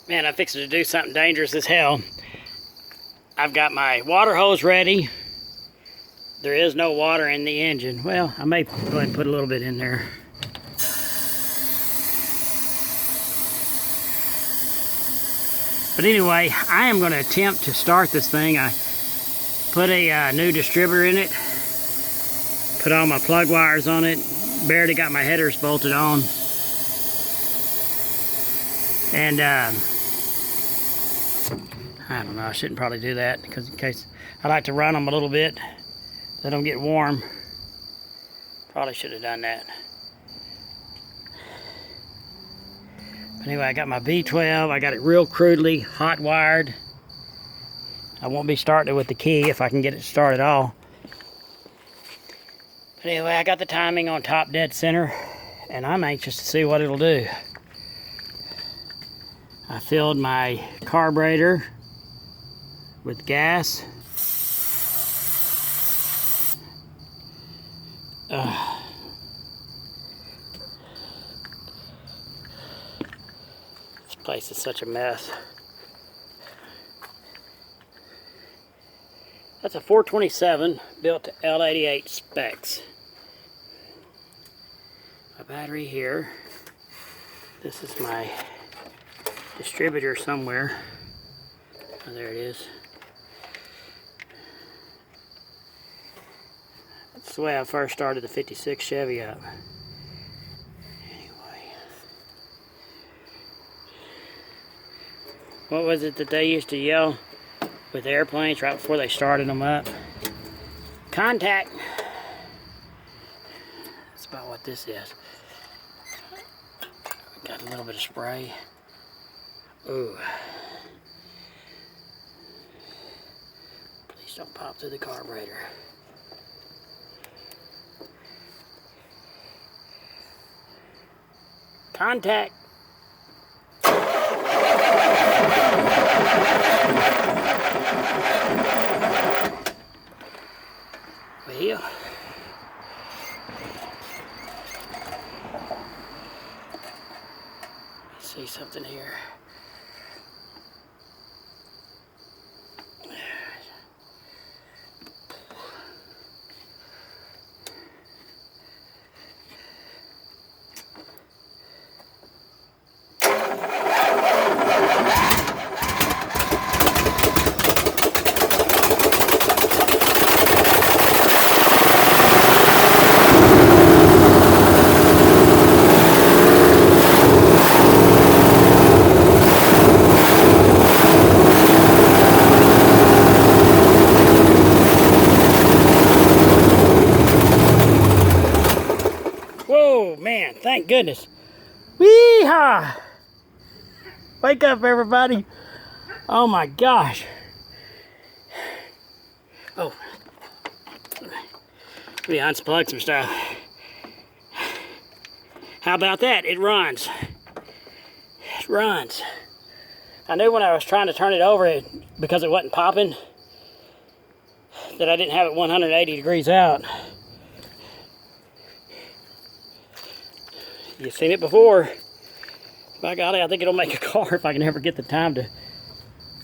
Man, I'm fixing to do something dangerous as hell. I've got my water hose ready. There is no water in the engine. Well, I may go ahead and put a little bit in there. But anyway, I am going to attempt to start this thing. I put a new distributor in it. Put all my plug wires on it. Barely got my headers bolted on. And I don't know, I shouldn't probably do that because in case I like to run them a little bit, let them get warm. Probably should have done that. But anyway, I got my V12. I got it real crudely hot wired. I won't be starting it with the key if I can get it to start at all. But anyway, I got the timing on top dead center, and I'm anxious to see what it'll do. I filled my carburetor with gas. This place is such a mess. That's a 427 built to L88 specs. My battery here. This is my distributor somewhere. Oh, there it is. That's the way I first started the 56 Chevy up. Anyway. What was it that they used to yell with airplanes right before they started them up? Contact! That's about what this is. Got a little bit of spray. Ooh. Please don't pop through the carburetor. Contact. Well, see something here. Whoa, man, thank goodness. Wee-haw! Wake up, everybody. Oh my gosh. Oh. Let me unplug some stuff. How about that? It runs. It runs. I knew when I was trying to turn it over, because it wasn't popping, that I didn't have it 180 degrees out. You've seen it before. By golly, I think it'll make a car if I can ever get the time to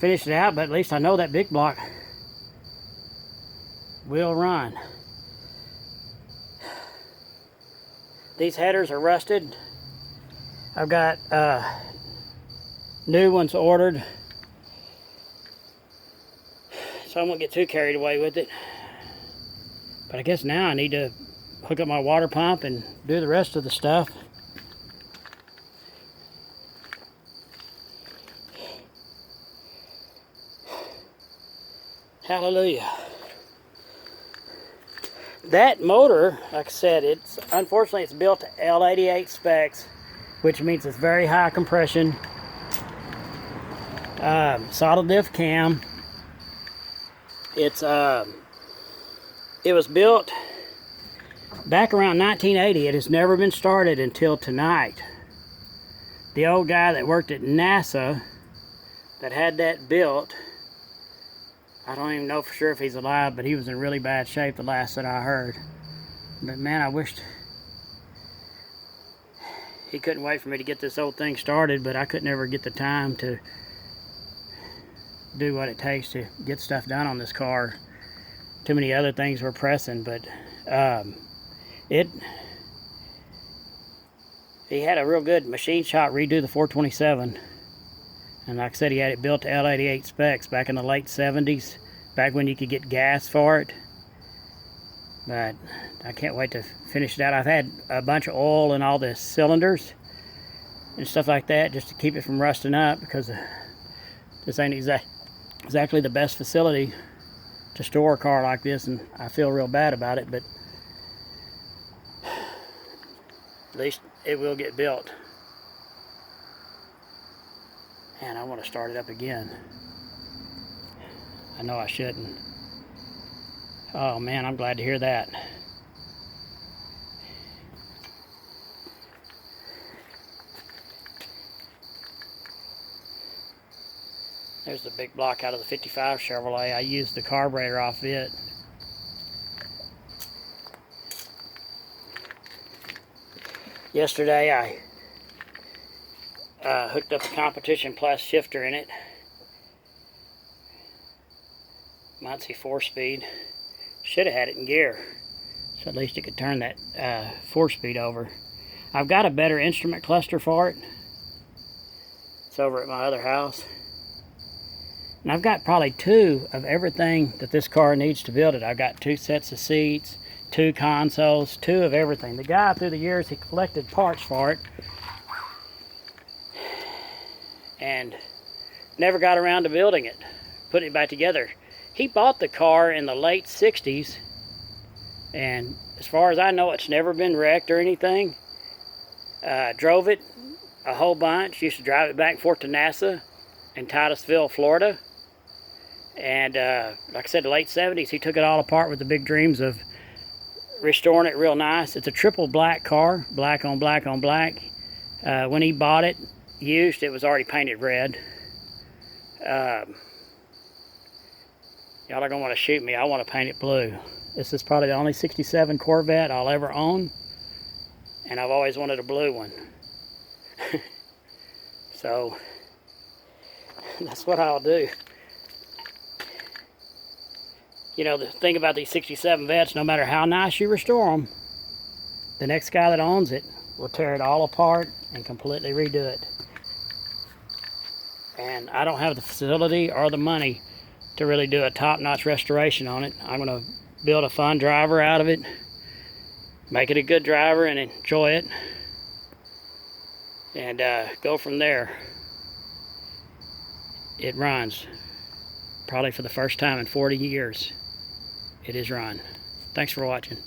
finish it out, but at least I know that big block will run. These headers are rusted. I've got new ones ordered, so I won't get too carried away with it. But I guess now I need to hook up my water pump and do the rest of the stuff. Hallelujah. That motor, like I said, unfortunately it's built to L88 specs, which means it's very high compression. Solid diff cam. It was built back around 1980. It has never been started until tonight. The old guy that worked at NASA that had that built, I don't even know for sure if he's alive, but he was in really bad shape the last that I heard. But man, I wished he couldn't wait for me to get this old thing started, but I couldn't ever get the time to do what it takes to get stuff done on this car. Too many other things were pressing, but he had a real good machine shop redo the 427, and like I said, he had it built to L88 specs back in the late 70s, back when you could get gas for it. But I can't wait to finish it out. I've had a bunch of oil in all the cylinders and stuff like that just to keep it from rusting up, because this ain't exactly the best facility to store a car like this, and I feel real bad about it, but at least it will get built. And I want to start it up again. I know I shouldn't. Oh man, I'm glad to hear that. There's the big block out of the 55 Chevrolet. I used the carburetor off it. Yesterday I hooked up a Competition Plus shifter in it. Muncie 4-speed. Should have had it in gear, so at least it could turn that 4-speed over. I've got a better instrument cluster for it. It's over at my other house. And I've got probably 2 of everything that this car needs to build it. I've got 2 sets of seats, 2 consoles, 2 of everything. The guy through the years, he collected parts for it and never got around to building it, putting it back together. He bought the car in the late 60s, and as far as I know, it's never been wrecked or anything. Drove it a whole bunch. Used to drive it back and forth to NASA in Titusville, Florida. And like I said, the late 70s, he took it all apart with the big dreams of restoring it real nice. It's a triple black car, black on black on black. When he bought it used, it was already painted red. Y'all are gonna want to shoot me. I want to paint it blue. This is probably the only 67 Corvette I'll ever own, and I've always wanted a blue one. So that's what I'll do. You know, the thing about these 67 Vettes, no matter how nice you restore them, the next guy that owns it will tear it all apart and completely redo it. And I don't have the facility or the money to really do a top-notch restoration on it. I'm going to build a fun driver out of it, make it a good driver and enjoy it, and go from there. It runs. Probably for the first time in 40 years, it is run. Thanks for watching.